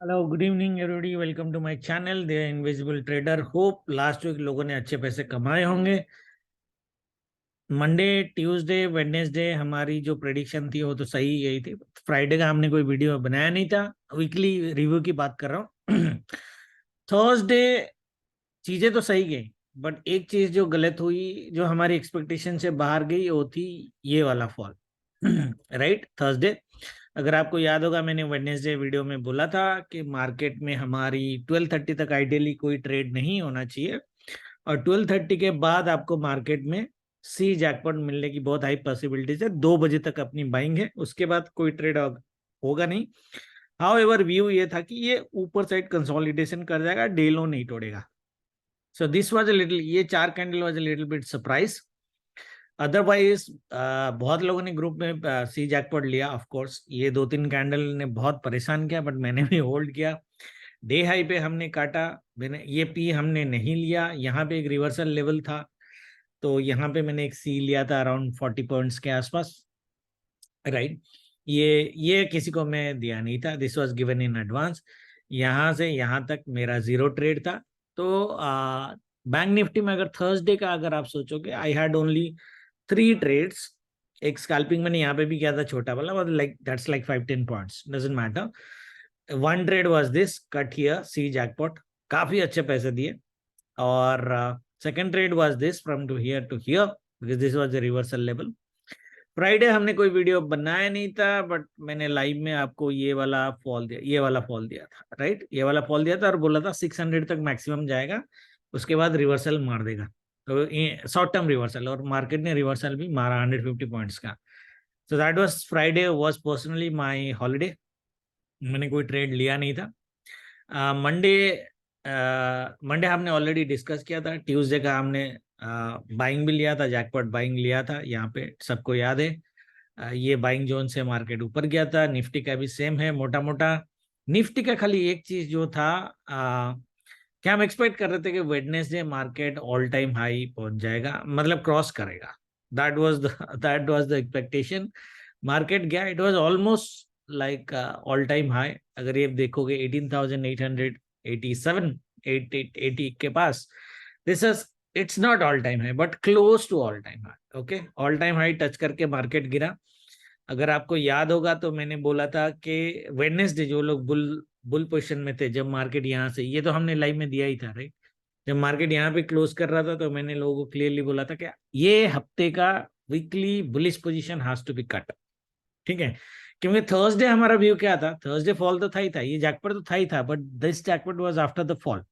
Hello good evening everybody, welcome to my channel the invisible trader. Hope last week लोगों ने अच्छे पैसे कमाए होंगे। मंडे, ट्यूसडे, वेडनेसडे हमारी जो प्रेडिक्शन थी वो तो सही गई थी। फ्राइडे का हमने कोई वीडियो बनाया नहीं था। वीकली रिव्यू की बात कर रहा हूँ। थर्सडे चीजें तो सही गई, बट एक चीज जो गलत हुई, जो हमारी एक्सपेक्टेशन से बाहर गई, वो थी ये वाला फॉल। Right, Thursday. अगर आपको याद होगा, मैंने वेडनेसडे वीडियो में बोला था कि मार्केट में हमारी 12:30 तक आइडियली कोई ट्रेड नहीं होना चाहिए, और 12:30 के बाद आपको मार्केट में सी जैकपॉट मिलने की बहुत हाई पॉसिबिलिटीज है। 2 बजे तक अपनी बाइंग है, उसके बाद कोई ट्रेड होगा नहीं। हाउ एवर व्यू ये था कि ये ऊपर साइड कंसोलिडेशन कर जाएगा, डे लो नहीं तोड़ेगा। So this was a little, ये 4 candle was a little bit surprise. Otherwise बहुत लोगों ने ग्रुप में सी जैकपॉट लिया। ऑफ कोर्स ये 2-3 कैंडल ने बहुत परेशान किया, बट मैंने भी होल्ड किया। डे हाई पे हमने काटा, मैंने ये पी हमने नहीं लिया। यहाँ पे एक रिवर्सल लेवल था, तो यहाँ पे मैंने एक सी लिया था अराउंड 40 पॉइंट्स के आसपास। राइट, ये किसी को मैं दिया नहीं था, this was given in advance. यहाँ से यहाँ तक मेरा जीरो ट्रेड था। तो बैंक निफ्टी में अगर थर्सडे का अगर आप सोचोगे, आई हैड ओनली 3 ट्रेड्स। एक स्कैल्पिंग मैंने यहाँ पे भी किया था, छोटा वाला, but like that's like 5-10 points, doesn't matter. One trade was this cut here see jackpot, काफी अच्छे पैसे दिए। और second trade was this from to here to here, because this was the reversal level. Friday हमने कोई video बनाया नहीं था, बट मैंने लाइव में आपको ये वाला फॉल दिया, ये वाला फॉल दिया था। राइट, ये वाला फॉल दिया था और बोला था 600 तक मैक्सिमम जाएगा, उसके बाद रिवर्सल मार देगा। तो शॉर्ट टर्म रिवर्सल, और मार्केट ने रिवर्सल भी मारा 150 पॉइंट्स का। So that was Friday, was personally my holiday. मैंने कोई ट्रेड लिया नहीं था। मंडे, मंडे हमने ऑलरेडी डिस्कस किया था। ट्यूसडे का हमने बाइंग भी लिया था, जैकपॉट बाइंग लिया था, यहाँ पे सबको याद है। ये बाइंग जोन से मार्केट ऊपर गया था। निफ्टी का भी सेम है मोटा मोटा। निफ्टी का खाली एक चीज जो था, क्या हम एक्सपेक्ट कर रहे थे कि Wednesday market all time high पहुंच जाएगा, मतलब क्रॉस करेगा। That was the expectation. Market गया, it was almost like all time high. अगर ये देखोगे 18,887, 80 के पास, this is, it's not all time high but close to all time high. Okay, all time high touch करके market गिरा। अगर आपको याद होगा तो मैंने बोला था कि वेडनेसडे जो लोग बुल पोजिशन में थे, जब मार्केट यहाँ से, ये तो हमने लाइव में दिया ही था, राइट। जब मार्केट यहाँ पे क्लोज कर रहा था तो मैंने लोगों को क्लियरली बोला था कि ये हफ्ते का weekly bullish position has to be cut. ठीक है, क्योंकि थर्सडे हमारा व्यू क्या था, थर्सडे फॉल तो था ही था, ये जैकपॉट तो था ही था, but this jackpot was after the fall.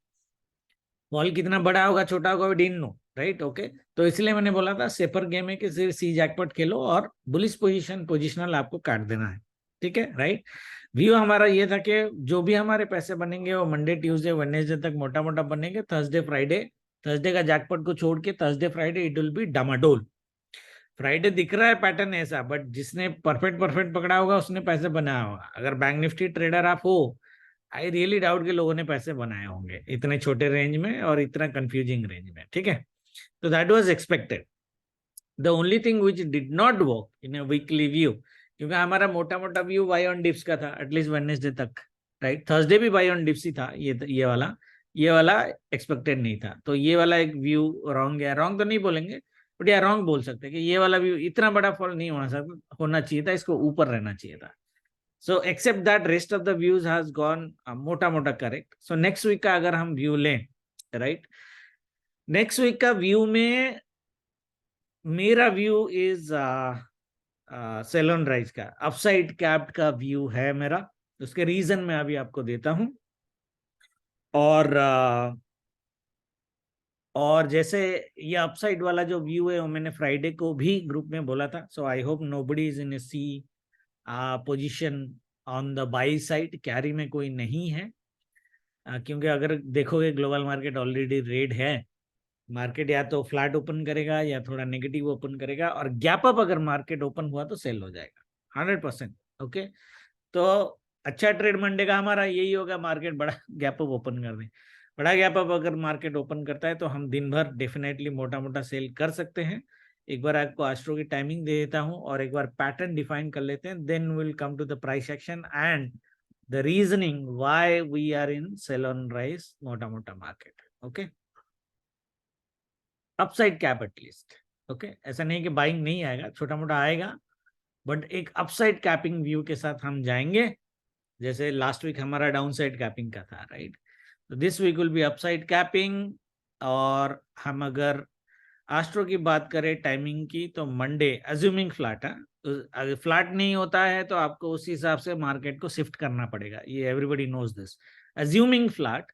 Fall कितना बड़ा होगा छोटा होगा, we didn't know, right. Okay, तो इसलिए मैंने बोला था सेपर गेम है कि सिर्फ सी जैकपॉट खेलो और बुलिश पोजिशनल आपको काट देना है। ठीक है, राइट। व्यू हमारा ये था कि जो भी हमारे पैसे बनेंगे वो मंडे ट्यूसडे वेडनेसडे तक मोटा मोटा बनेंगे। थर्सडे फ्राइडे, थर्सडे का जैकपॉट को छोड़ के Thursday Friday it will be डामाडोल। फ्राइडे दिख रहा है पैटर्न ऐसा, बट जिसने परफेक्ट परफेक्ट पकड़ा होगा उसने पैसे बनाया होगा। अगर बैंक निफ्टी ट्रेडर आप हो, आई रियली डाउट के लोगों ने पैसे बनाए होंगे इतने छोटे रेंज में और इतना कंफ्यूजिंग रेंज में। ठीक है, तो that was expected. The only thing which did not work in a weekly view, क्योंकि हमारा मोटा मोटा व्यू बाय ऑन डिप्स का था एटलीस्ट वेडनेसडे तक। राइट, थर्सडे भी बाय ऑन डिप्स ही था, ये वाला एक्सपेक्टेड नहीं था। तो ये वाला एक व्यू रॉन्ग है, रॉन्ग तो नहीं बोलेंगे, बट या रॉन्ग बोल सकते हैं कि ये वाला व्यू इतना बड़ा फॉल नहीं होना चाहिए था, इसको ऊपर रहना चाहिए था। So except that rest of the views has gone मोटा मोटा करेक्ट। सो नेक्स्ट वीक का अगर हम व्यू लें, राइट, नेक्स्ट वीक का व्यू में मेरा view is sell on rise का अपसाइड कैप्ड का व्यू है मेरा। उसके रीजन मैं अभी आपको देता हूं। और और जैसे ये अपसाइड वाला जो व्यू है वो मैंने फ्राइडे को भी ग्रुप में बोला था। So I hope nobody is in a CE position on the buy side, carry में कोई नहीं है। क्योंकि अगर देखोगे ग्लोबल मार्केट ऑलरेडी रेड है। मार्केट या तो फ्लैट ओपन करेगा या थोड़ा नेगेटिव ओपन करेगा, और गैप अप अगर मार्केट ओपन हुआ तो सेल हो जाएगा 100%। ओके, तो अच्छा ट्रेड मंडे का हमारा यही होगा, मार्केट बड़ा गैप अप ओपन कर दे। बड़ा गैप अप अगर मार्केट ओपन करता है तो हम दिन भर डेफिनेटली मोटा मोटा सेल कर सकते हैं। एक बार आपको एस्ट्रो की टाइमिंग दे देता हूं और एक बार पैटर्न डिफाइन कर लेते हैं, then will come to the price action and the reasoning why we are in sell on rise मोटा मोटा market. Okay, upside cap at least. Okay, ऐसा नहीं कि बाइंग नहीं आएगा, छोटा मोटा आएगा, बट एक अपसाइड कैपिंग व्यू के साथ हम जाएंगे. जैसे लास्ट वीक हमारा डाउन साइड कैपिंग का था, राइट. तो this week will be upside capping. और हम अगर एस्ट्रो की बात करें टाइमिंग की, तो मंडे अज्यूमिंग फ्लैट है. तो अगर फ्लैट नहीं होता है तो आपको उस हिसाब से मार्केट को शिफ्ट करना पड़ेगा. ये everybody knows this. Assuming flat,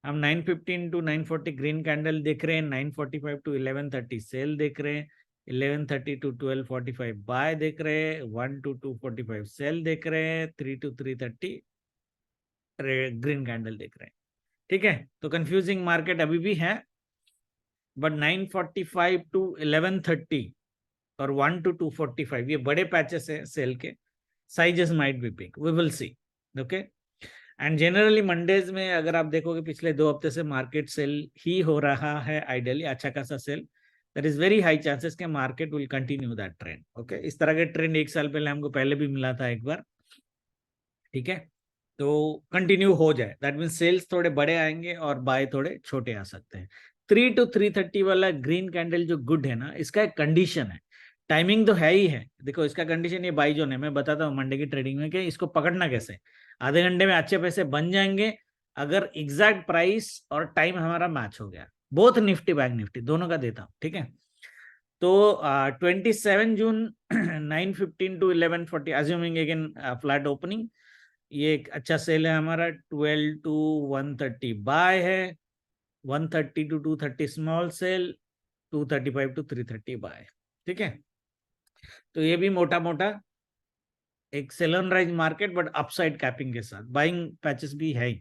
हम 915 टू 940 ग्रीन कैंडल देख रहे हैं, 945 टू 1130 सेल देख रहे हैं, 1130 टू 1245 बाय देख रहे हैं, 1 टू 245 सेल देख रहे हैं, 3 टू 330 ग्रीन कैंडल देख रहे हैं. ठीक है, तो कंफ्यूजिंग मार्केट अभी भी है, बट 945 टू 1130 और 1 टू 245 ये बड़े पैचेस है सेल के. Sizes might be big, we will see. Okay, and generally Mondays में अगर आप देखोगे पिछले 2 हफ्ते से मार्केट सेल ही हो रहा है, आइडियली अच्छा खासा sell. There is very high chances के market will continue that trend. Okay, इस तरह के ट्रेंड 1 साल पहले हमको पहले भी मिला था एक बार. ठीक है, तो कंटिन्यू हो जाए, दैट मीन सेल्स थोड़े बड़े आएंगे और बाय थोड़े छोटे आ सकते हैं. 3 टू 330 वाला ग्रीन कैंडल जो गुड है ना, इसका एक कंडीशन है. टाइमिंग तो है ही है. देखो इसका कंडीशन ये बाई जोन है. मैं बताता हूँ मंडे की ट्रेडिंग में कि इसको पकड़ना कैसे. आधे घंटे में अच्छे पैसे बन जाएंगे अगर एग्जैक्ट प्राइस और टाइम हमारा मैच हो गया. बोथ निफ्टी बैंक निफ्टी दोनों का देता हूँ. ठीक है, तो 27 June 915 to 1140 assuming again flat opening, ये एक अच्छा सेल है हमारा. 12 टू 130 बाय है, 130 to 230 small sell, 235 to 330 buy. ठीक है, तो ये भी मोटा मोटा एक sell on rise market, but upside capping के साथ बाइंग पैचेस भी है.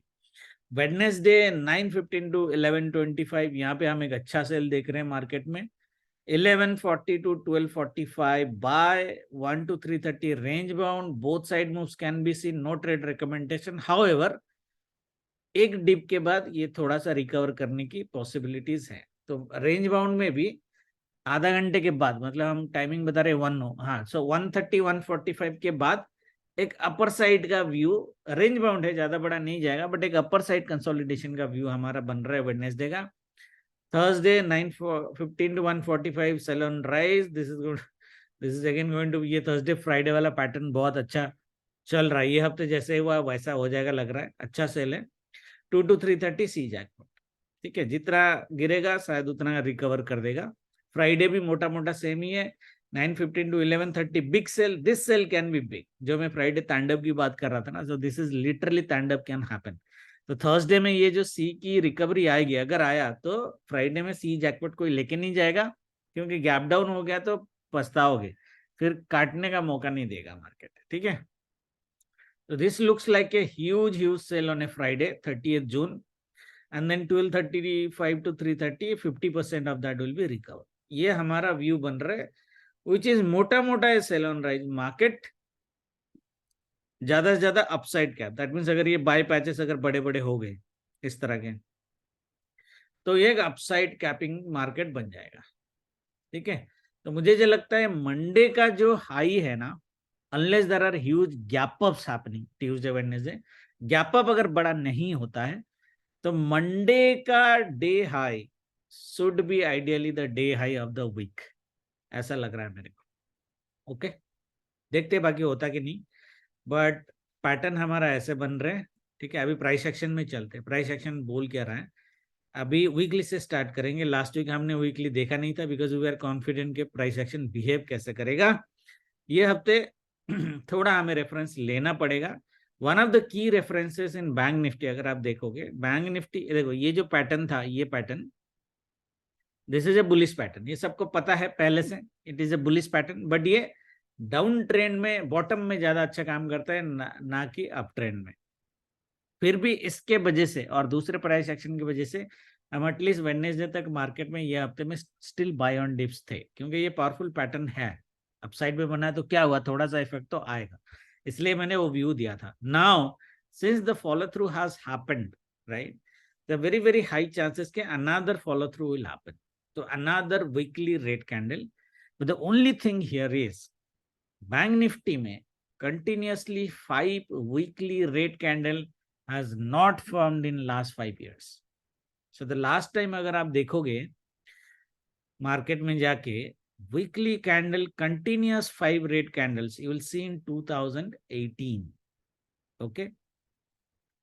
वेडनेसडे 915 टू 1125 यहाँ पे हम एक अच्छा सेल देख रहे हैं मार्केट में. 1140 to 1245 buy, 1 to 330 range bound. Both side moves can be seen. No trade recommendation. However, एक डिप के बाद ये थोड़ा सा रिकवर करने की पॉसिबिलिटीज है. तो रेंज बाउंड में भी आधा घंटे के बाद, मतलब हम टाइमिंग बता रहे 1 हो, हाँ, सो 130 145 के बाद एक अपर साइड का व्यू, रेंज बाउंड है, ज्यादा बड़ा नहीं जाएगा, बट एक अपर साइड कंसोलिडेशन का व्यू हमारा बन रहा है वेडनेसडे का. Thursday 9:15 to 145 sell on rise. This is good. This is again going to be, ये Thursday Friday वाला पैटर्न बहुत अच्छा चल रहा है. ये हफ्ते जैसे हुआ वैसा हो जाएगा लग रहा है. अच्छा सेल है. 2 to 330 सी जैकपॉट. ठीक है, जितना गिरेगा शायद उतना रिकवर कर देगा. फ्राइडे भी मोटा मोटा सेम ही है. 915 to 1130 big sell. This sell can be big. जो मैं फ्राइडे तांडव की बात कर रहा था ना, सो दिस इज लिटरली तांडव कैन हैपन. तो थर्सडे में ये जो सी की रिकवरी आएगी, अगर आया तो फ्राइडे में सी जैकपॉट कोई लेके नहीं जाएगा, क्योंकि गैप डाउन हो गया तो पछताओगे, फिर काटने का मौका नहीं देगा मार्केट. ठीक है, तो this looks like a huge sell on a Friday 30th June, and then 1235 to 330 50% of that will be recover. ये हमारा व्यू बन रहा है, which is मोटा मोटा सेल ऑन राइज मार्केट, ज्यादा से ज्यादा अपसाइड कैप. दैट मीन्स अगर ये बाय पैचेस अगर बड़े बड़े हो गए इस तरह के, तो ये एक अपसाइड कैपिंग मार्केट बन जाएगा. ठीक है, तो मुझे जो लगता है मंडे का जो हाई है ना, unless there are huge gap ups happening Tuesday Wednesday, gap up अगर बड़ा नहीं होता है, तो मंडे का day high should be ideally the day high of the week. ऐसा लग रहा है मेरे को. ओके, देखते बाकी होता कि नहीं, बट पैटर्न हमारा ऐसे बन रहे हैं. ठीक है, अभी प्राइस एक्शन में चलते हैं. प्राइस एक्शन बोल क्या रहा है, अभी वीकली से स्टार्ट करेंगे. लास्ट वीक हमने वीकली देखा नहीं था बिकॉज वी आर कॉन्फिडेंट के प्राइस एक्शन बिहेव कैसे करेगा. ये हफ्ते थोड़ा हमें रेफरेंस लेना पड़ेगा. One of the key references in bank Nifty, अगर आप देखोगे बैंक निफ्टी, देखो ये जो पैटर्न था, ये pattern, this is a bullish pattern. ये सबको पता है पहले से, it is a bullish pattern, but ये डाउन ट्रेंड में, बॉटम में ज्यादा अच्छा काम करता है ना कि अप ट्रेंड में. फिर भी इसके वजह से और दूसरे प्राइस एक्शन की वजह से हम एटलीस्ट वेडनेसडे तक मार्केट में ये हफ्ते में स्टिल बाय ऑन डिप्स थे, क्योंकि ये पावरफुल पैटर्न है. अपसाइड में बना है तो क्या हुआ, थोड़ा सा इफेक्ट तो आएगा, इसलिए मैंने वो व्यू दिया था. Now since the follow through has happened, right, the very very high chances के another follow through will happen. तो another weekly red candle. But the only thing here is bank Nifty में continuously 5 weekly red candle has not formed in last 5 years. So the last time अगर आप देखोगे market में जाके weekly candle continuous 5 red candles you will see in 2018. Okay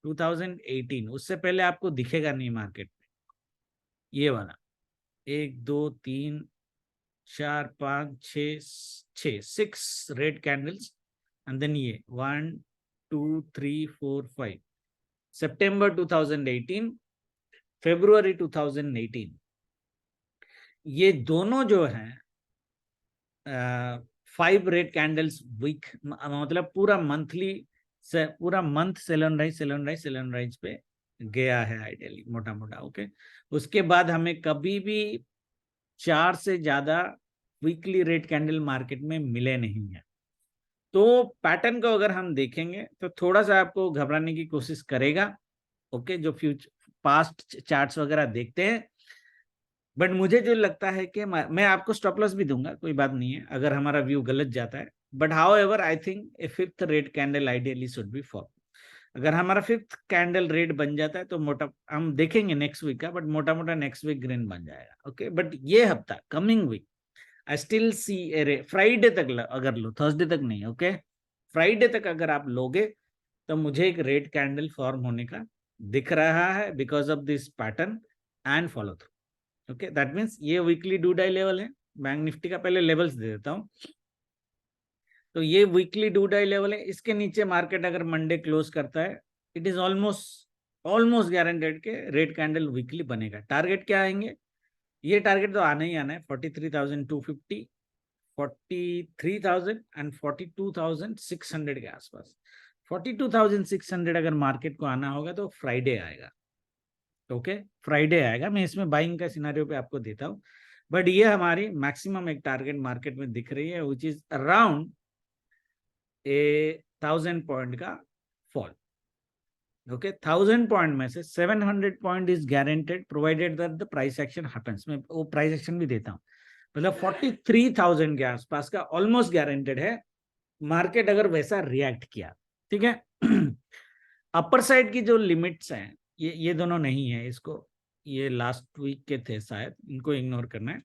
2018 उससे पहले आपको दिखेगा नहीं मार्केट में. ये वाला 1 2 3 4 5 6 रेड कैंडल्स एंड देन ये 1 2 3 4 5 सितंबर 2018 फरवरी 2018 ये दोनों जो है 5 रेड कैंडल्स वीक मतलब पूरा मंथली से पूरा मंथ सेलन राइज पे गया है आइडियली मोटा मोटा. ओके उसके बाद हमें कभी भी 4 से ज्यादा वीकली रेड कैंडल मार्केट में मिले नहीं है. तो पैटर्न को अगर हम देखेंगे तो थोड़ा सा आपको घबराने की कोशिश करेगा. ओके जो फ्यूचर पास्ट चार्ट्स वगैरह देखते हैं, बट मुझे जो लगता है कि मैं आपको स्टॉप लॉस भी दूंगा, कोई बात नहीं है अगर हमारा व्यू गलत जाता है. But how ever I think A 5th red candle ideally should be form. अगर हमारा 5th कैंडल रेड बन जाता है तो मोटा हम देखेंगे नेक्स्ट वीक का, बट मोटा मोटा नेक्स्ट वीक ग्रीन बन जाएगा. ओके बट ये हफ्ता coming week I still see a Friday तक अगर लो, थर्सडे तक नहीं. ओके फ्राइडे तक अगर आप लोगे तो मुझे एक रेड कैंडल फॉर्म होने का दिख रहा है because of this pattern and follow through. Okay that means ये वीकली डू डाई लेवल है. बैंक निफ्टी का पहले लेवल्स दे देता हूं. तो ये वीकली डू डाई लेवल है. इसके नीचे मार्केट अगर मंडे क्लोज करता है इट इज ऑलमोस्ट गारंटेड के रेड कैंडल वीकली बनेगा. टारगेट क्या आएंगे? ये टारगेट तो आना ही आना है 43,250, 43,000 एंड 42,600 के आसपास. 42,600 अगर मार्केट को आना होगा तो फ्राइडे आएगा. ओके फ्राइडे आएगा. मैं इसमें बाइंग का सिनेरियो पे आपको देता हूं, बट ये हमारी मैक्सिमम एक टारगेट मार्केट में दिख रही है विच इज अराउंड 1,000 पॉइंट का फॉल. ओके 1,000 पॉइंट में से 700 point is guaranteed provided that the price action happens. मैं वो प्राइस एक्शन भी देता हूं. मतलब 43,000 के आसपास का ऑलमोस्ट गारंटेड है मार्केट अगर वैसा रिएक्ट किया. ठीक है अपर साइड की जो लिमिट्स हैं ये दोनों नहीं है. इसको ये लास्ट वीक के थे शायद, इनको इग्नोर करना है.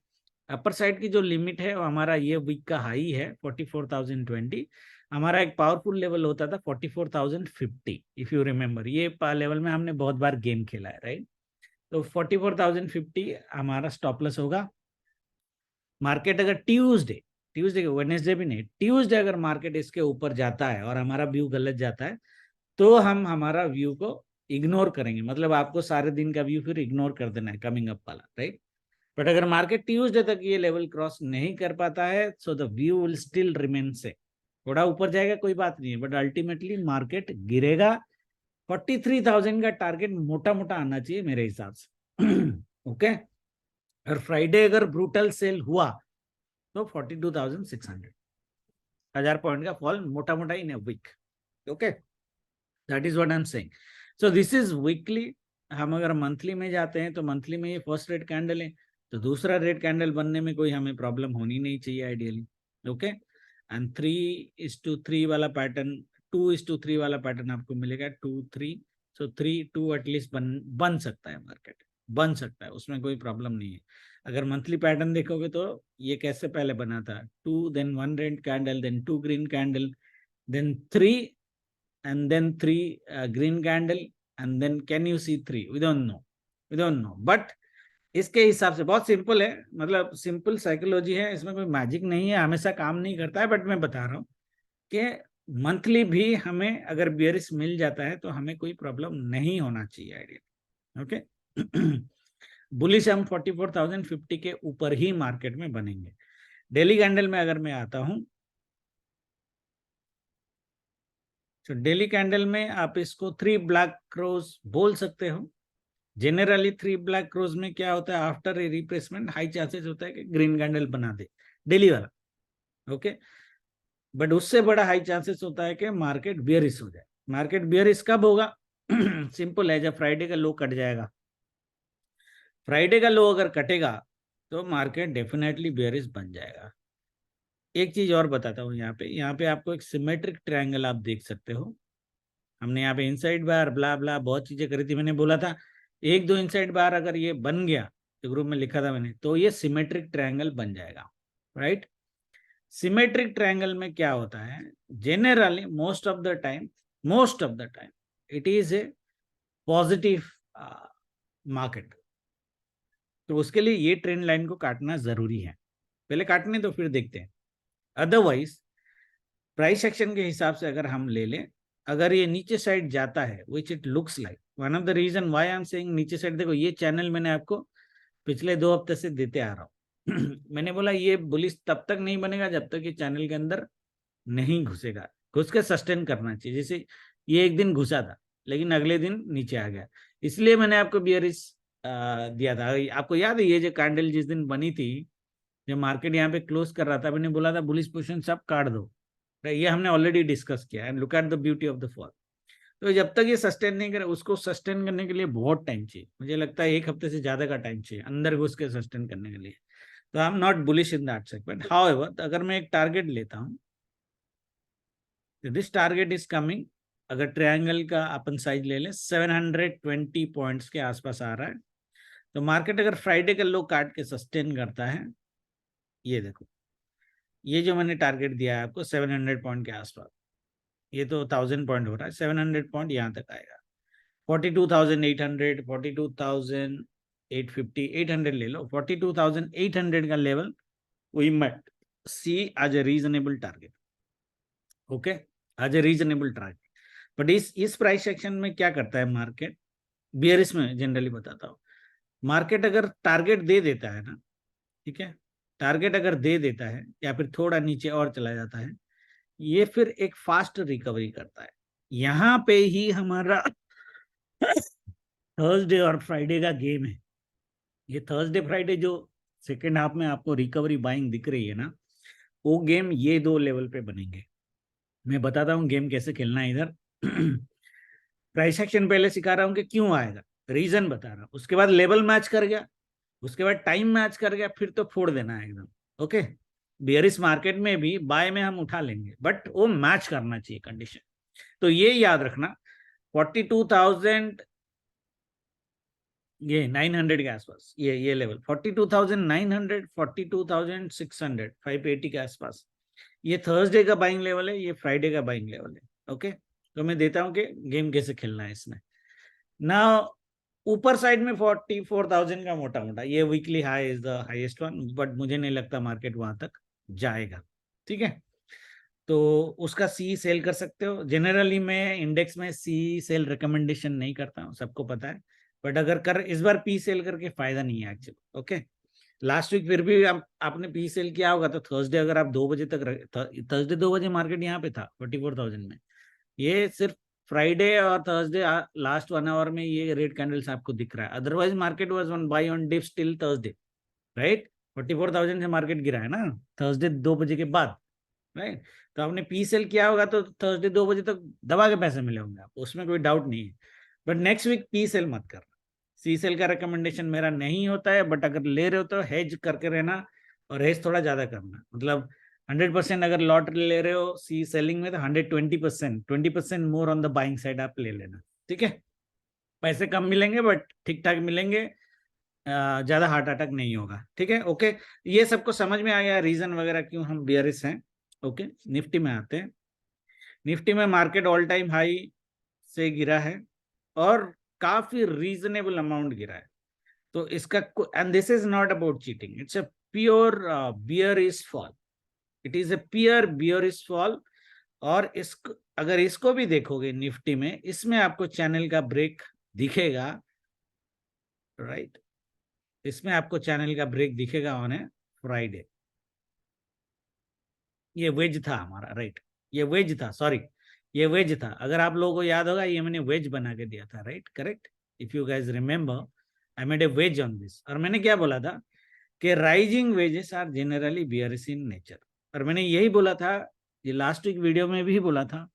अपर साइड की जो लिमिट है वो हमारा ये वीक का हाई है 44,020. हमारा एक पावरफुल लेवल होता था 44,050 इफ यू रिमेम्बर. ये लेवल में हमने बहुत बार गेम खेला है राइट. तो 44,050 हमारा स्टॉप लॉस होगा. मार्केट अगर ट्यूसडे वेडनेसडे भी नहीं, ट्यूसडे अगर मार्केट इसके ऊपर जाता है और हमारा व्यू गलत जाता है तो हम हमारा व्यू को इग्नोर करेंगे. मतलब आपको सारे दिन का व्यू फिर इग्नोर कर देना है कमिंग अप वाला राइट. बट अगर मार्केट ट्यूसडे तक ये लेवल क्रॉस नहीं कर पाता है so the view will still remain से. थोड़ा ऊपर जाएगा कोई बात नहीं है, बट अल्टीमेटली मार्केट गिरेगा. 43,000 का टारगेट मोटा मोटा आना चाहिए मेरे हिसाब से. ओके और फ्राइडे अगर ब्रूटल सेल हुआ तो 42,600, 1000 पॉइंट का फॉल मोटा मोटा in a week. Okay that is what I am saying. So this is weekly. हम अगर मंथली में जाते हैं तो मंथली में ये फर्स्ट रेड कैंडल है तो दूसरा रेड कैंडल बनने में कोई हमें प्रॉब्लम होनी नहीं चाहिए आइडियली. ओके एंड 3:3 वाला पैटर्न, 2:3 वाला पैटर्न आपको मिलेगा 2-3. सो 3-2 एटलीस्ट बन सकता है, मार्केट बन सकता है, उसमें कोई प्रॉब्लम नहीं है. अगर मंथली पैटर्न देखोगे तो ये कैसे पहले बना था 2 then 1 red candle then 2 green candle then 3 and then 3 green candle and then can you see 3? we don't know but इसके हिसाब से बहुत सिंपल है. मतलब सिंपल साइकोलॉजी है, इसमें कोई मैजिक नहीं है, हमेशा काम नहीं करता है. बट मैं बता रहा हूँ कि मंथली भी हमें अगर बियरिश मिल जाता है तो हमें कोई प्रॉब्लम नहीं होना चाहिए आइडिया. ओके बुलिश हम 44,050 के ऊपर ही मार्केट में बनेंगे. डेली कैंडल में अगर मैं आता हूं तो डेली कैंडल में आप इसको 3 ब्लैक क्रोज बोल सकते हो. जनरली 3 ब्लैक क्रोज में क्या होता है, after a replacement high chances होता है कि ग्रीन कैंडल बना दे डेली वाला. ओके बट उससे बड़ा हाई चांसेस होता है कि मार्केट बियरिश हो जाए. मार्केट बियरिश कब होगा? सिंपल है, जब फ्राइडे का लो कट जाएगा. फ्राइडे का लो अगर कटेगा तो मार्केट डेफिनेटली बियरिश बन जाएगा. एक चीज और बताता हूँ, यहाँ पे आपको एक सिमेट्रिक ट्रायंगल आप देख सकते हो। हमने यहाँ पे इनसाइड बार ब्ला ब्ला बहुत चीजें करी थी, मैंने बोला था एक दो इनसाइड बार अगर ये बन गया, तो ग्रुप में लिखा था मैंने, तो ये सिमेट्रिक ट्रायंगल बन जाएगा, राइट। सिमेट्रिक ट्रायंगल में क्या होता है, generally most of the time it is a positive market. तो उसके लिए ये ट्रेंड लाइन को काटना जरूरी है, पहले काटने तो फिर देखते हैं। अदरवाइज प्राइस एक्शन के हिसाब से अगर हम ले लें, अगर ये नीचे साइड जाता है, which it looks like, one of the reason why I am saying नीचे साइड, देखो ये चैनल मैंने आपको पिछले 2 हफ्ते से देते आ रहा हूँ मैंने बोला ये बुलिश तब तक नहीं बनेगा जब तक ये चैनल के अंदर नहीं घुसेगा, घुस के सस्टेन करना चाहिए। जैसे ये एक दिन घुसा था लेकिन अगले दिन नीचे आ गया, इसलिए मैंने आपको बियरिश दिया था। आपको याद है ये जो कैंडल जिस दिन बनी थी, जब मार्केट यहाँ पे क्लोज कर रहा था, मैंने बोला था बुलिश पोजीशन सब काट दो, ये हमने ऑलरेडी डिस्कस किया। And look at the beauty of the fall. तो जब तक ये सस्टेन नहीं करे, उसको सस्टेन करने के लिए बहुत टाइम चाहिए, मुझे लगता है 1 हफ्ते से ज्यादा का टाइम चाहिए अंदर घुस के सस्टेन करने के लिए। तो I am not bullish in that segment. However अगर मैं एक टारगेट लेता हूँ, दिस टारगेट इज कमिंग, अगर ट्रायंगल का अपन साइज ले लें 720 पॉइंट्स के आसपास आ रहा है, तो मार्केट अगर फ्राइडे का लो काट के सस्टेन करता है, ये देखो ये जो मैंने टारगेट दिया है आपको 700 पॉइंट के आसपास, ये तो 1000 पॉइंट हो रहा है, 700 पॉइंट यहाँ तक आएगा। 42,800, 42,850, 800 ले लो, 42,800 का level we might see as a reasonable target, ओके, as a reasonable target। But इस प्राइस सेक्शन में क्या करता है मार्केट, बियरिश में जनरली बताता हूँ, मार्केट अगर टारगेट दे देता है ना, ठीक है, टारगेट अगर दे देता है या फिर थोड़ा नीचे और चला जाता है, ये फिर एक फास्ट रिकवरी करता है। यहाँ पे ही हमारा थर्सडे और फ्राइडे का गेम है। ये थर्सडे फ्राइडे जो सेकेंड हाफ में आपको रिकवरी बाइंग दिख रही है ना, वो गेम ये 2 लेवल पे बनेंगे। मैं बताता हूँ गेम कैसे खेलना है इधर प्राइस एक्शन पहले सिखा रहा हूँ कि क्यों आएगा, रीजन बता रहा हूँ, उसके बाद लेवल मैच कर गया, उसके बाद टाइम मैच कर गया, फिर तो फोड़ देना है एकदम, ओके। बियरिश मार्केट में भी बाय में हम उठा लेंगे, बट वो मैच करना चाहिए कंडीशन। तो ये याद रखना 42,000, ये 900 के आसपास, ये लेवल 42,900, 42,600, 580 के आसपास, ये थर्सडे का बाइंग लेवल है, ये फ्राइडे का बाइंग लेवल है, ओके। तो मैं देता हूं कि गेम कैसे खेलना है इसमें ना। ऊपर साइड में 44,000 का मोटा मोटा ये weekly high is the highest one, but मुझे नहीं लगता मार्केट वहां तक जाएगा, ठीक है। तो उसका सी सेल कर सकते हो। जनरली मैं इंडेक्स में सी सेल रिकमेंडेशन नहीं करता हूँ, सबको पता है, बट अगर कर इस बार पी सेल करके फायदा नहीं है एक्चुअली, ओके। लास्ट वीक फिर भी आपने पी सेल किया होगा, तो थर्सडे अगर आप 2 बजे तक, थर्सडे 2 बजे मार्केट यहाँ पे था 44,000 में, ये सिर्फ फ्राइडे और थर्सडे लास्ट 1 आवर में ये रेड कैंडल्स आपको दिख रहा है, otherwise market was on buy on dips till Thursday, right. 44,000 से मार्केट गिरा है ना थर्सडे 2 बजे के बाद, राइट। तो आपने पी सेल किया होगा तो थर्सडे 2 बजे तक दबा के पैसे मिले होंगे आपको, उसमें कोई डाउट नहीं है। बट नेक्स्ट वीक पी सेल मत करना, सी सेल का रिकमेंडेशन मेरा नहीं होता है, बट अगर ले रहे हो तो हेज करके रहना, और हेज थोड़ा ज्यादा करना, मतलब 100% अगर लॉट ले रहे हो सी सेलिंग में, तो 120%, 20% more on the buying side आप ले लेना, ठीक है। पैसे कम मिलेंगे बट ठीक ठाक मिलेंगे, ज्यादा हार्ट अटैक नहीं होगा, ठीक है, ओके। ये सबको समझ में आ गया रीजन वगैरह क्यों हम बियरिश हैं, ओके। निफ्टी में आते हैं। निफ्टी में मार्केट ऑल टाइम हाई से गिरा है और काफी रीजनेबल अमाउंट गिरा है। तो इसका, and this is not about cheating, it's a pure bearish fall, it is a pure bearish fall. और इसको अगर इसको भी देखोगे निफ्टी में, इसमें आपको चैनल का ब्रेक दिखेगा, राइट। इसमें आपको चैनल का ब्रेक दिखेगा ऑन ए फ्राइडे। ये वेज था हमारा, राइट, ये वेज था, सॉरी, ये वेज था। अगर आप लोगों को याद होगा, ये मैंने वेज बना के दिया था, right, correct. If you guys remember, I made a wedge on this, और मैंने क्या बोला था कि rising wedges are generally bearish in nature. और मैंने यही बोला था, ये लास्ट वीक वीडियो में भी बोला था,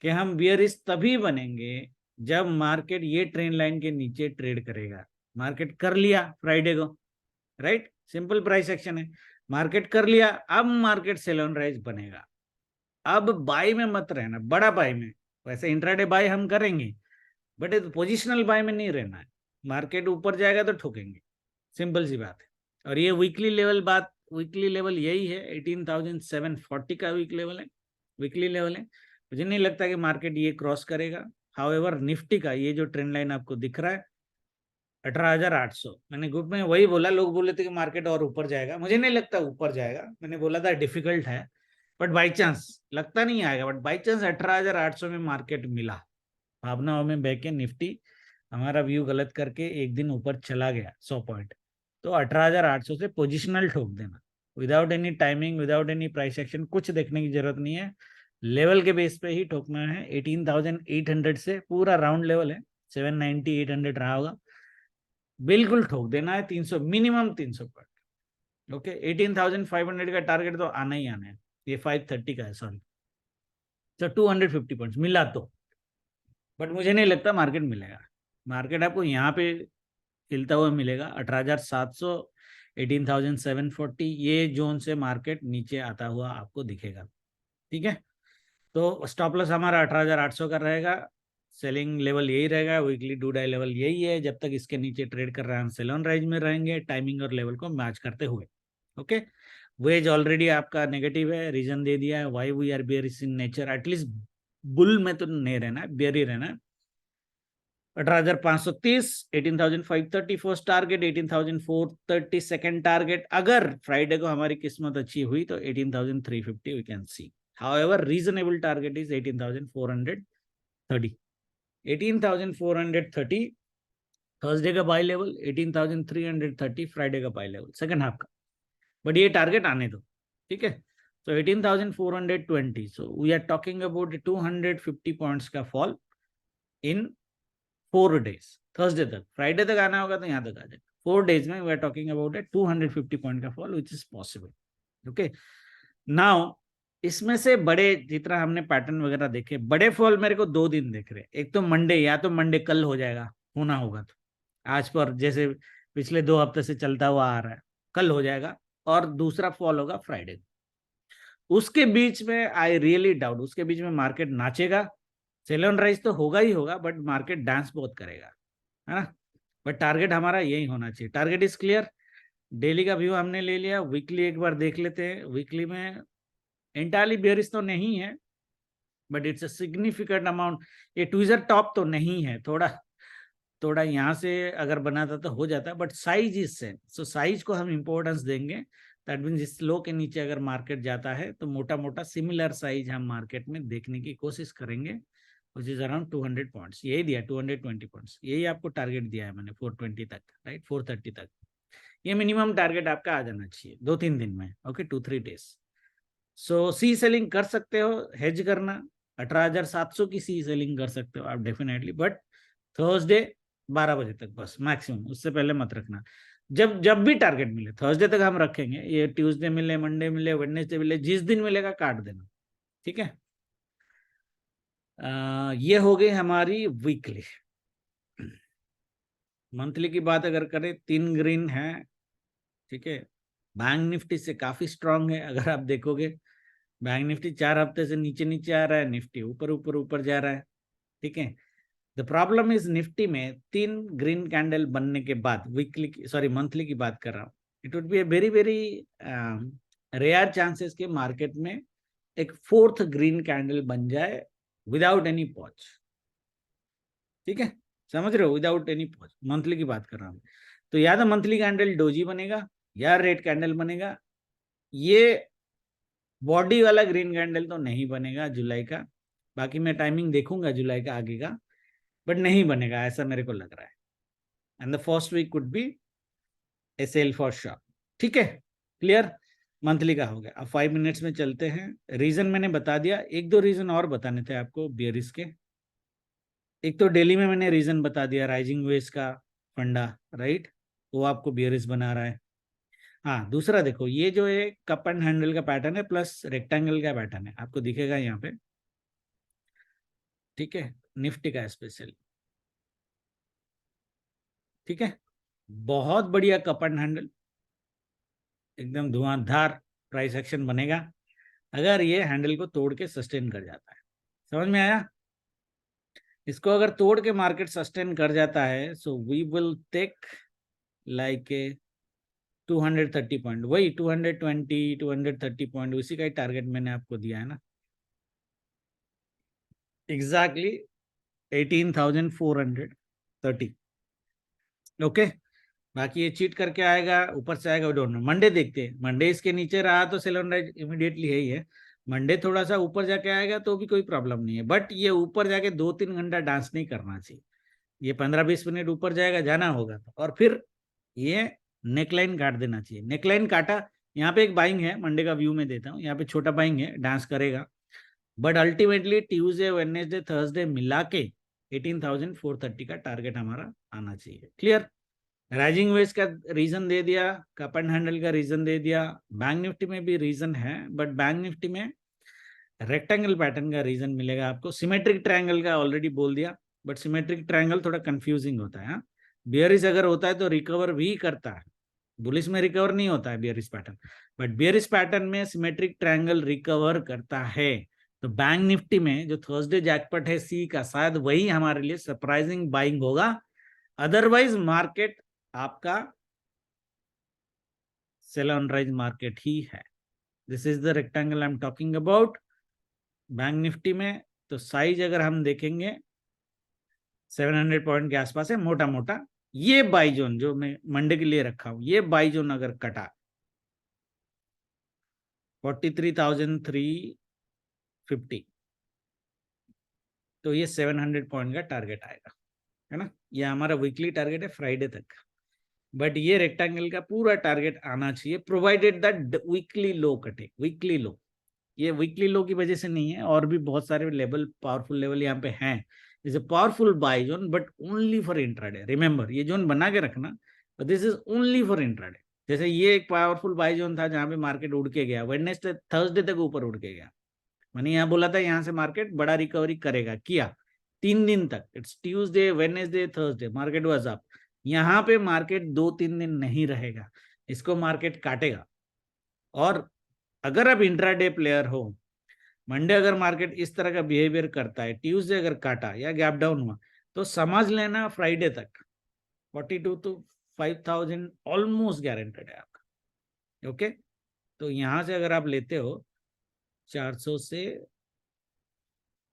कि हम बियरिश तभी बनेंगे जब मार्केट ये ट्रेंड लाइन के नीचे ट्रेड करेगा। मार्केट कर लिया फ्राइडे को, राइट, सिंपल प्राइस एक्शन है। मार्केट कर लिया, अब मार्केट सेल ऑन राइज बनेगा। अब बाई में मत रहना, बड़ा बाई में। वैसे इंट्राडे बाई हम करेंगे, बट पोजिशनल बाय में नहीं रहना है। मार्केट ऊपर जाएगा तो ठोकेंगे, सिंपल सी बात है। और ये वीकली लेवल बात, वीकली लेवल यही है, 18,740 का वीकली लेवल है। मुझे नहीं लगता कि मार्केट ये क्रॉस करेगा। हाउएवर निफ्टी का ये जो ट्रेंड लाइन आपको दिख रहा है 18,800, मैंने ग्रुप में वही बोला, लोग बोले थे कि मार्केट और ऊपर जाएगा, मुझे नहीं लगता ऊपर जाएगा। मैंने बोला था डिफिकल्ट है, बट बाई चांस, लगता नहीं आएगा, बट बाई चांस 18,800 में मार्केट मिला, भावनाओं में बह के निफ्टी हमारा व्यू गलत करके एक दिन ऊपर चला गया 100 पॉइंट, तो 18,800 से पोजिशनल ठोक देना, without any timing, without any price action, कुछ देखने की जरूरत नहीं है। लेवल के बेस पे ही ठोकना है। 18,800 से पूरा राउंड लेवल है, 790 800 रहा होगा, बिल्कुल ठोक देना है 300, मिनिमम 300 पॉइंट। ओके, 18,500 का टारगेट तो आना ही आना है, ये 530 का है, सॉरी, तो 250 पॉइंट मिला तो, बट मुझे नहीं लगता मार्केट मिलेगा। मार्केट आपको यहाँ पे हिलता हुआ मिलेगा 18,700, 18,740, ये जोन से मार्केट नीचे आता हुआ आपको दिखेगा। ठीक है, तो स्टॉप लॉस हमारा 18,800 का रहेगा, सेलिंग लेवल यही रहेगा, वीकली डू डाई लेवल यही है। जब तक इसके नीचे ट्रेड कर रहे हैं हम सेल ऑन राइज में रहेंगे, टाइमिंग और लेवल को मैच करते हुए। ओके, वेज ऑलरेडी आपका नेगेटिव है, रीजन दे दिया है why we are bearish in nature, at least bull में तो नहीं रहना है, बेयर ही रहना है। 18,530, 18,530 फर्स्ट टारगेट, 18,430 सेकंड टारगेट। अगर फ्राइडे को हमारी किस्मत अच्छी हुई तो 18,350 we can see. However reasonable target is 18,430, 18,430 Thursday का बाई लेवल, 18,330 फ्राइडे का बाई लेवल सेकंड हाफ का, बट ये टारगेट आने दो। ठीक है, तो 18,420, so we are talking about 250 points का फॉल इन 4 डेज, थर्सडे तक, फ्राइडे तक आना होगा तो यहाँ तक आ जाएगा। 4 डेज में we are talking about 250 point का fall which is possible. Okay, now इसमें से बड़े जितना हमने पैटर्न वगैरह देखे, बड़े फॉल मेरे को 2 दिन देख रहे हैं। एक तो मंडे, या तो मंडे कल हो जाएगा, होना होगा तो आज पर जैसे पिछले 2 हफ्ते से चलता हुआ आ रहा है, कल हो जाएगा, और दूसरा फॉल होगा फ्राइडे। उसके बीच में आई रियली डाउट, उसके बीच में मार्केट नाचेगा, सेल ऑन राइज तो होगा ही होगा, बट मार्केट डांस बहुत करेगा, है ना। बट टारगेट हमारा यही होना चाहिए। Target is clear. डेली का व्यू हमने ले लिया, वीकली एक बार देख लेते हैं। वीकली में एंटायरली बेयरिश तो नहीं है, but it's a significant amount. ये ट्विजर टॉप तो नहीं है, थोड़ा थोड़ा यहाँ से अगर बनाता तो हो जाता, but size is same, so size को हम इंपॉर्टेंस देंगे। दैट मीन्स इस लो के नीचे अगर मार्केट जाता है तो मोटा मोटा सिमिलर साइज हम मार्केट में देखने की कोशिश करेंगे, विच इज अराउंड 200 पॉइंट्स। यही दिया 220 पॉइंट्स, यही आपको टारगेट दिया है मैंने 420 तक, राइट, 430 तक। ये मिनिमम टारगेट आपका आ जाना चाहिए 2-3 दिन में। Okay, 2-3 days. So CE selling कर सकते हो, हेज करना, 18,700 की सी सेलिंग कर सकते हो आप डेफिनेटली, बट थर्सडे 12 बजे तक बस मैक्सिमम, उससे पहले मत रखना। जब जब भी टारगेट मिले थर्सडे तक हम रखेंगे, ये ट्यूसडे मिले, मंडे मिले, वेडनेसडे मिले, जिस दिन मिलेगा काट देना। ठीक है, ये हो गई हमारी वीकली। मंथली की बात अगर करें, 3 ग्रीन है। ठीक है, बैंक निफ्टी से काफी स्ट्रांग है, अगर आप देखोगे बैंक निफ्टी 4 हफ्ते से नीचे नीचे आ रहा है, निफ्टी ऊपर ऊपर ऊपर जा रहा है। ठीक है, द प्रॉब्लम इज निफ्टी में 3 ग्रीन कैंडल बनने के बाद, वीकली सॉरी मंथली की बात कर रहा हूँ, it would be a very very rare chances के मार्केट में एक फोर्थ ग्रीन कैंडल बन जाए विदाउट एनी पॉज। ठीक है, समझ रहे हो, विदाउट एनी पॉज मंथली की बात कर रहा हूँ। तो या तो मंथली कैंडल डोजी बनेगा या रेड कैंडल बनेगा, ये बॉडी वाला ग्रीन कैंडल तो नहीं बनेगा जुलाई का। बाकी मैं टाइमिंग देखूंगा जुलाई का आगे का, बट नहीं बनेगा ऐसा मेरे को लग रहा है। And the first week could be a sell for shop. ठीक है, क्लियर, मंथली का हो गया। अब 5 मिनट्स में चलते हैं। रीजन मैंने बता दिया, एक दो रीजन और बताने थे आपको बियरिश के। एक तो डेली में मैंने रीजन बता दिया, राइजिंग वेज का फंडा, राइट, वो आपको बियरिश बना रहा है। हाँ, दूसरा देखो, ये जो है कप एंड हैंडल का पैटर्न है प्लस रेक्टेंगल का पैटर्न है, आपको दिखेगा यहाँ पे। ठीक है, निफ्टी का स्पेशल। ठीक है, बहुत बढ़िया कप एंड हैंडल, एकदम धुआंधार प्राइस एक्शन बनेगा अगर ये हैंडल को तोड़ के सस्टेन कर जाता है। समझ में आया? इसको अगर तोड़ के मार्केट सस्टेन कर जाता है so we will take like a 230 point, वही 220 230 पॉइंट, उसी का ही टारगेट मैंने आपको दिया है ना, एग्जैक्टली 18,430। ओके, बाकी ये चीट करके आएगा ऊपर से आएगा, डोंट नो। मंडे देखते हैं, मंडे इसके नीचे रहा तो सेल ऑन राइज इमीडिएटली है ही है। मंडे थोड़ा सा ऊपर जाके आएगा तो भी कोई प्रॉब्लम नहीं है, बट ये ऊपर जाके 2-3 घंटा डांस नहीं करना चाहिए। ये 15-20 मिनट ऊपर जाएगा, जाना होगा तो, और फिर ये नेकलाइन काट देना चाहिए। नेकलाइन काटा, यहाँ पे एक बाइंग है, मंडे का व्यू में देता हूँ, यहाँ पे छोटा बाइंग है, डांस करेगा, but ultimately Tuesday Wednesday Thursday मिला के 18,430 का टारगेट हमारा आना चाहिए। क्लियर? राइजिंग वेज का रीजन दे दिया, कप एंड हैंडल का रीजन दे दिया, बैंक निफ्टी में भी रीजन है, बट बैंक निफ्टी में रेक्टेंगल पैटर्न का रीजन मिलेगा आपको। सिमेट्रिक ट्रायंगल का ऑलरेडी बोल दिया, बट सिमेट्रिक ट्रायंगल थोड़ा कंफ्यूजिंग होता है। बियरिश अगर होता है तो रिकवर भी करता है, बुलिश में रिकवर नहीं होता है bearish pattern, but bearish pattern में सिमेट्रिक ट्रायंगल रिकवर करता है। तो बैंक निफ्टी में जो थर्सडे जैकपॉट है सी का, शायद वही हमारे लिए सरप्राइजिंग बाइंग होगा। अदरवाइज मार्केट आपका सेल ऑन राइज मार्केट ही है। This is the rectangle I am talking about. Bank Nifty में तो साइज अगर हम देखेंगे 700 पॉइंट के आसपास है मोटा मोटा। ये बाई जोन जो मैं मंडे के लिए रखा हूं, ये बाई जोन अगर कटा 43,350 तो ये 700 पॉइंट का टारगेट आएगा, है ना। ये हमारा वीकली टारगेट है फ्राइडे तक, बट ये रेक्टेंगल का पूरा टारगेट आना चाहिए प्रोवाइडेड दैट वीकली लो कटे। वीकली लो, ये वीकली लो की वजह से नहीं है, और भी बहुत सारे लेवल, पावरफुल लेवल यहाँ पे हैं। Is a powerful buy zone but only for intraday. Remember, ये जोन बना के रखना, but this is only for intraday. जैसे ये एक पावरफुल बाय जोन था जहां पे मार्केट उड़ के गया, वेडनेसडे थर्सडे तक ऊपर उड़ के गया। मैंने यहाँ बोला था यहाँ से मार्केट बड़ा रिकवरी करेगा, किया 3 दिन तक। It's Tuesday Wednesday Thursday market was up. यहाँ पे मार्केट 2-3 दिन नहीं रहेगा, इसको मार्केट काटेगा। और अगर आप इंट्राडे प्लेयर हो, मंडे अगर मार्केट इस तरह का बिहेवियर करता है, ट्यूसडे अगर काटा या गैप डाउन हुआ, तो समझ लेना फ्राइडे तक 42 to 5,000 ऑलमोस्ट गारंटेड है आपका। ओके, तो यहां से अगर आप लेते हो 400 से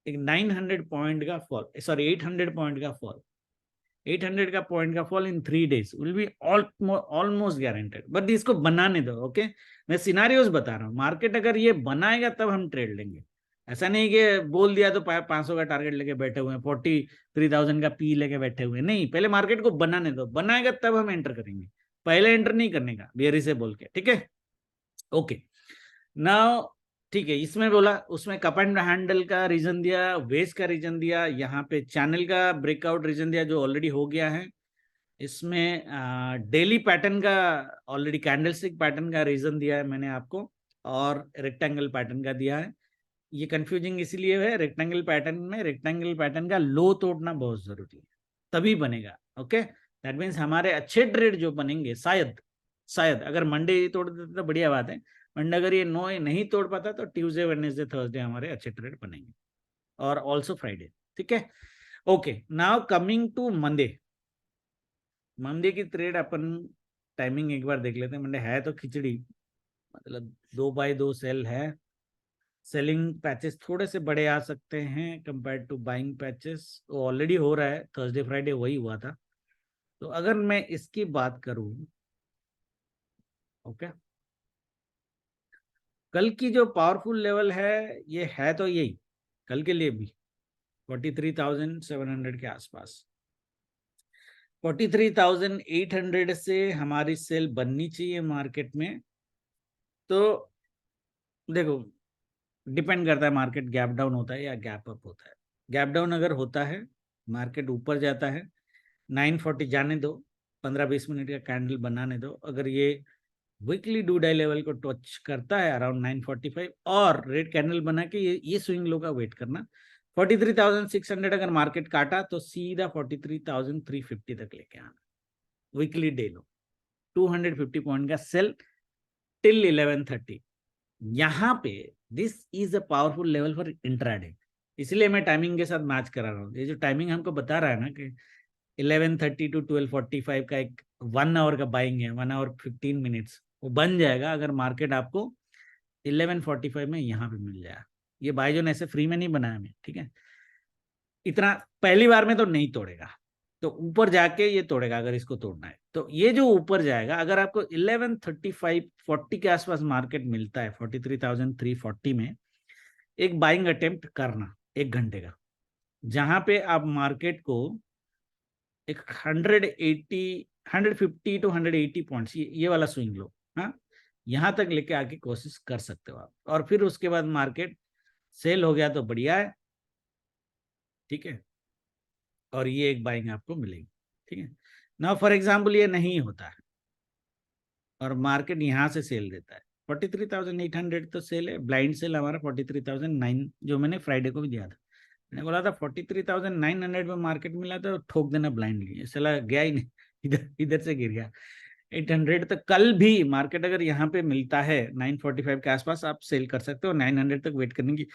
एक 900 पॉइंट का फॉल, सॉरी 800 पॉइंट का फॉल, 800 का पॉइंट का fall in 3 days will be almost guaranteed. But इसको बनाने दो। ओके, मैं सिनारियोज बता रहा हूँ। मार्केट अगर ये बनाएगा तब हम ट्रेड लेंगे। ऐसा नहीं कि बोल दिया तो 500 का टारगेट लेके बैठे हुए हैं, 43,000 का पी लेके बैठे हुए हैं। नहीं, पहले मार्केट को बनाने दो, बनाएगा तब हम एंटर करेंगे, पहले एंटर नहीं करने का बेरी से बोल के। ठीक है, ओके नाउ ठीक है। इसमें बोला, उसमें कप एंड हैंडल का रीजन दिया, वेज का रीजन दिया, यहाँ पे चैनल का ब्रेकआउट रीजन दिया जो ऑलरेडी हो गया है। इसमें डेली पैटर्न का, ऑलरेडी कैंडलस्टिक पैटर्न का रीजन दिया है मैंने आपको, और रेक्टेंगल पैटर्न का दिया है। ये कंफ्यूजिंग इसीलिए है, रेक्टेंगल पैटर्न में रेक्टेंगल पैटर्न का लो तोड़ना बहुत जरूरी है, तभी बनेगा। ओके, दैट मीन्स हमारे अच्छे ट्रेड जो बनेंगे, शायद शायद अगर मंडे तोड़ देते तो बढ़िया बात है, मंडे अगर ये नो नहीं तोड़ पाता तो ट्यूसडे वेडनेसडे थर्सडे हमारे अच्छे ट्रेड बनेंगे, और ऑल्सो फ्राइडे। ठीक है, okay now coming to Monday. Monday की ट्रेड अपन टाइमिंग एक बार देख लेते हैं। मंडे है तो खिचड़ी, मतलब 2x2 सेल है। सेलिंग पैचेस थोड़े से बड़े आ सकते हैं कंपेयर टू बाइंग पैचेस, वो ऑलरेडी हो रहा है, थर्सडे फ्राइडे वही हुआ था। तो अगर मैं इसकी बात करूं, ओके, कल की जो पावरफुल लेवल है ये है तो यही कल के लिए भी 43,700 के आसपास। 43,800 से हमारी सेल बननी चाहिए मार्केट में। तो देखो, डिपेंड करता है मार्केट गैप डाउन होता है या गैप अप होता है। गैप डाउन अगर होता है, मार्केट ऊपर जाता है, 940 जाने दो, 15-20 मिनट का कैंडल बनाने दो। अगर ये वीकली डू डाई लेवल को टच करता है अराउंड 945 और रेड कैंडल बना के ये स्विंग लो का वेट करना। 43,600 अगर मार्केट काटा तो सीधा 43,350 तक लेके आना, वीकली डे लो, 250 पॉइंट का सेल टिल 11:30, यहाँ पे this is a powerful level for intraday. इसलिए मैं टाइमिंग के साथ मैच करा रहा हूँ। ये जो टाइमिंग हमको बता रहा है ना कि 11:30 to 12:45 का एक 1 आवर का बाइंग है, 1 आवर 15 मिनट्स, वो बन जाएगा अगर मार्केट आपको 11:45 में यहाँ पे मिल जाए। ये बाय जोन ऐसे फ्री में नहीं बनाया मैं, ठीक है। इतना पहली बार में तो नहीं तोड़ेगा, तो ऊपर जाके ये तोड़ेगा अगर इसको तोड़ना है। तो ये जो ऊपर जाएगा, अगर आपको 11:35-40 के आसपास मार्केट मिलता है, 43,340 में, एक बाइंग अटेम्प्ट करना 1 घंटे का, जहां पे आप मार्केट को एक 150 पॉइंट्स ये वाला स्विंग लो, हाँ, यहां तक लेके आके कोशिश कर सकते हो आप। और फिर उसके बाद मार्केट सेल हो गया तो बढ़िया है, ठीक है, और ये एक बाइंग आपको मिलेगी, ठीक है ना। फॉर एग्जाम्पल ये नहीं होता है और मार्केट यहां से सेल देता है, 43,800 तो सेल है, ब्लाइंड सेल हमारा 43,009, जो मैंने फ्राइडे को भी दिया था। मैंने बोला था 43,900 में मार्केट मिला तो ठोक देना ब्लाइंडली, इसला गया ही नहीं, इधर इधर से गिर गया 800। तो कल भी मार्केट अगर यहाँ पे मिलता है 945 के आसपास, आप सेल कर सकते हो, 900 तक वेट करने की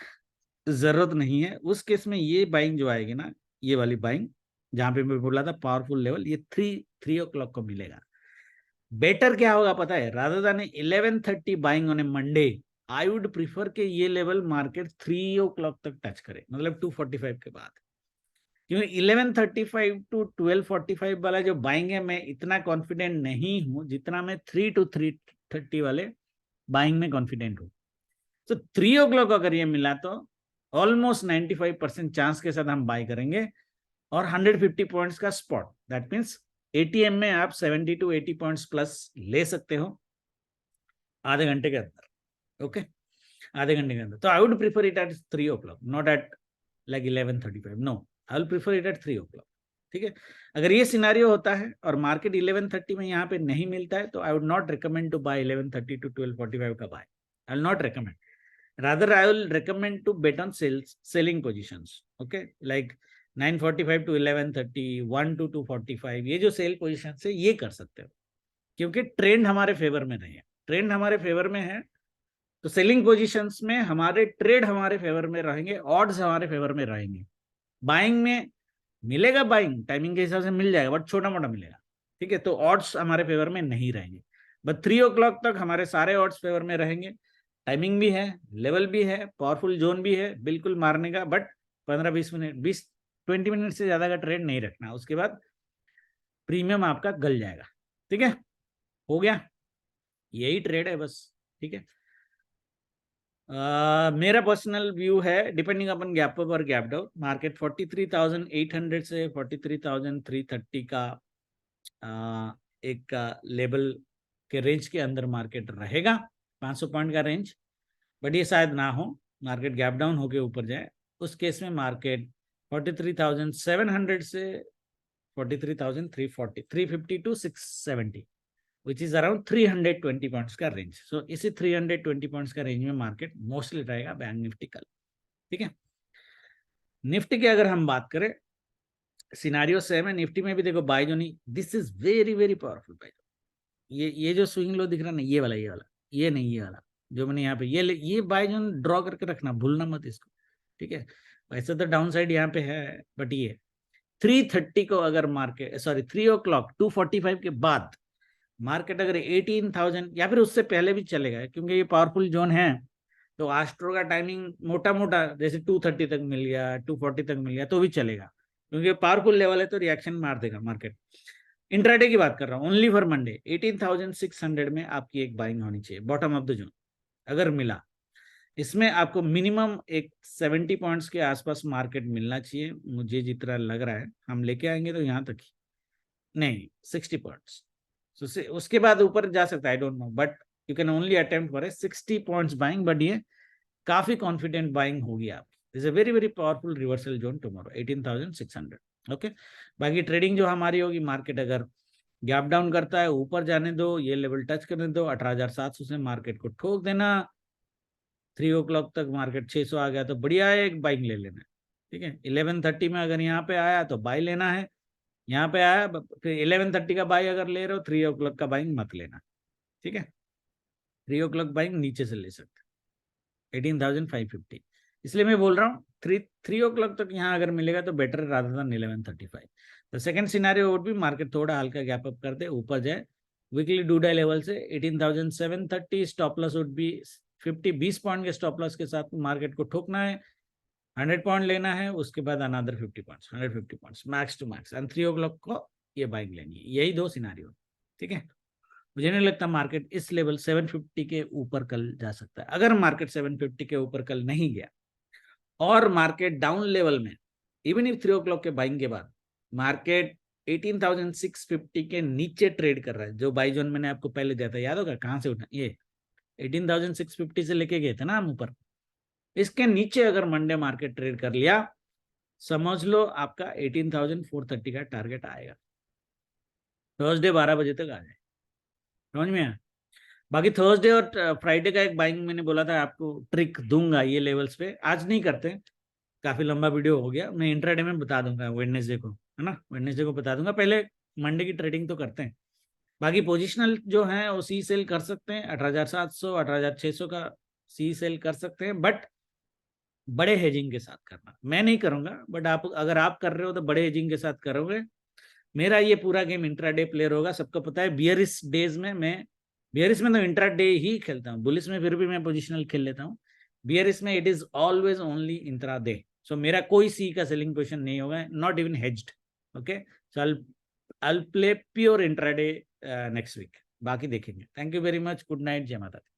जरूरत नहीं है। उस केस में ये बाइंग जो आएगी ना, ये वाली बाइंग जहां पे मैं बोला था पावरफुल लेवल, ये 3 o'clock को मिलेगा। बेटर क्या होगा पता है, rather than 11:30 buying on A Monday, I would prefer के ये लेवल मार्केट 3 o'clock तक टच करे, मतलब 245 के बाद। क्योंकि 11:35 to 12:45 वाला जो बाइंग है, मैं इतना कॉन्फिडेंट नहीं हूं जितना मैं 3 to 3:30 वाले बाइंग में कॉन्फिडेंट हूं। तो 3 o'clock अगर ये मिला तो ऑलमोस्ट 95% चांस के साथ हम बाय करेंगे, और 150 पॉइंट्स का स्पॉट, दैट मीन्स एटीएम में आप 70 to 80 पॉइंट्स प्लस ले सकते हो आधे घंटे के अंदर, ओके, आधे घंटे के अंदर। तो I would prefer it at 3 o'clock, not at like 11:35, no, I will prefer it at 3 o'clock, ठीक है। अगर ये सिनारियो होता है और मार्केट 11:30 में यहाँ पे नहीं मिलता है, तो I would not recommend to buy 11:30 to 12:45 का buy, I will not recommend, rather I will recommend to bet on selling positions, okay, like 9:45 to 11:30, 1 to 2:45, ये जो सेल पोजिशन है ये कर सकते हो, क्योंकि ट्रेंड हमारे फेवर में नहीं है। ट्रेंड हमारे फेवर में है तो सेलिंग पोजिशंस में हमारे ट्रेड हमारे फेवर में रहेंगे, ऑड्स हमारे फेवर में रहेंगे। बाइंग में मिलेगा, बाइंग टाइमिंग के हिसाब से मिल जाएगा, बट छोटा मोटा मिलेगा, ठीक है, तो ऑड्स हमारे फेवर में नहीं रहेंगे। बट 3 o'clock तक हमारे सारे ऑड्स फेवर में रहेंगे, टाइमिंग भी है, लेवल भी है, पावरफुल जोन भी है बिल्कुल मारने का, बट 15-20 मिनट 20 मिनट से ज्यादा का ट्रेड नहीं रखना, उसके बाद प्रीमियम आपका गल जाएगा, ठीक है, हो गया, यही ट्रेड है बस, ठीक है। मेरा पर्सनल व्यू है, डिपेंडिंग अपन गैप अप और गैप डाउन, मार्केट 43,800 से 43,330 का एक लेवल के रेंज के अंदर मार्केट रहेगा, 500 पॉइंट का रेंज। बट ये शायद ना हो, मार्केट गैप डाउन होके ऊपर जाए, उस केस में मार्केट 43,700 से 43,340, 350 to 670, which is around 320 points का रेंज। सो इसी 320 पॉइंट्स का रेंज में मार्केट मोस्टली रहेगा बैंक निफ्टी कल, ठीक है। निफ्टी की अगर हम बात करें, सिनारियो सेम है, निफ्टी में भी देखो बाय जो नहीं, this is very very powerful buy. ये जो स्विंग लो दिख रहा ना, ये वाला, ये नहीं, ये वाला जो मैंने यहाँ पे ये बाय जोन ड्रॉ करके रखना, भूलना मत इसको, ठीक है। वैसे तो डाउन साइड यहाँ पे है, बट ये 3:30 को अगर मार्केट, सॉरी 3 o'clock 2:45 के बाद मार्केट अगर 18,000 या फिर उससे पहले भी चलेगा, क्योंकि ये पावरफुल जोन है, तो आस्ट्रो का टाइमिंग मोटा मोटा जैसे 2:30 तक मिल गया, 2:40 तक मिल गया तो भी चलेगा, क्योंकि पावरफुल लेवल है तो रिएक्शन मार देगा मार्केट। इंट्राडे की बात कर रहा हूँ, ओनली फॉर मंडे 18,600 में आपकी एक बाइंग होनी चाहिए, बॉटम ऑफ द जोन अगर मिला, इसमें आपको मिनिमम एक 70 पॉइंट्स के आसपास मार्केट मिलना चाहिए, मुझे जितना लग रहा है। हम लेके आएंगे तो यहाँ तक ही नहीं, 60 पॉइंट्स, so, उसके बाद ऊपर जा सकता है, I don't know, but you can only attempt for a 60 points buying, but ये काफी कॉन्फिडेंट बाइंग होगी आप। Is a very very powerful reversal zone tomorrow 18,600, okay. बाकी ट्रेडिंग जो हमारी होगी, मार्केट अगर गैप डाउन करता है, ऊपर जाने दो, ये लेवल टच करने दो, 18,700 से मार्केट को ठोक देना, 3 o'clock तक मार्केट 600 आ गया तो बढ़िया है, एक बाइंग ले लेना है, ठीक है। 11:30 में अगर यहाँ पे आया तो बाई लेना है, यहाँ पे आया फिर 11:30 का बाई अगर ले रहे हो, 3 o'clock का बाइंग मत लेना, ठीक है। 3 o'clock बाइंग नीचे से ले सकते, 18,550। इसलिए मैं बोल रहा हूँ 3 o'clock तक यहाँ अगर मिलेगा तो better rather than 11:35। The second scenario would be market थोड़ा हल्का गैप अप कर दे, ऊपर जाए वीकली डू डे लेवल से 18,730, stop loss would be 20 point के स्टॉप लॉस के साथ मार्केट को ठोकना है, 100 पॉइंट लेना है, उसके बाद another 50 points, 150 points max to max, and 3 o'clock को ये बाइंग लेनी है। यही दो सिनारियो, ठीक है। मुझे नहीं लगता मार्केट इस लेवल 750 के ऊपर कल जा सकता है। अगर मार्केट 750 के ऊपर कल नहीं गया और मार्केट डाउन लेवल में, इवन इफ 3 o'clock के बाइंग के बाद मार्केट 18,650 के नीचे ट्रेड कर रहा है, जो बाई जोन मैंने आपको पहले दिया था, याद होगा कहां से उठा, ये 18,650 से लेके गए थे ना हम ऊपर, इसके नीचे अगर मंडे मार्केट ट्रेड कर लिया, समझ लो आपका 18,430 का टारगेट आएगा, थर्सडे 12 बजे तक आ जाए, समझ में आया। बाकी थर्सडे और फ्राइडे का एक बाइंग मैंने बोला था आपको, ट्रिक दूंगा ये लेवल्स पे, आज नहीं करते, काफी लंबा वीडियो हो गया, मैं इंट्राडे में बता दूंगा वेडनेसडे को, है ना, वेडनेसडे को बता दूंगा, पहले मंडे की ट्रेडिंग तो करते हैं। बाकी पोजिशनल जो है वो सी सेल कर सकते हैं, 18,700 18,600 का सी सेल कर सकते हैं, बट बड़े हेजिंग के साथ करना, मैं नहीं करूंगा, बट आप अगर आप कर रहे हो तो बड़े हेजिंग के साथ करोगे। मेरा ये पूरा गेम इंट्राडे प्लेयर होगा, सबको पता है। बियरिश डेज में मैं, बियरिश में तो इंट्राडे ही खेलता हूँ, बुलिस में फिर भी मैं पोजिशनल खेल लेता हूँ, बियरिश में it is always only intraday. So मेरा कोई सी का सेलिंग पोजिशन नहीं होगा, not even hedged. Okay, so I'll play pure intraday next week, बाकी देखेंगे। Thank you very much, good night, जय माता दी।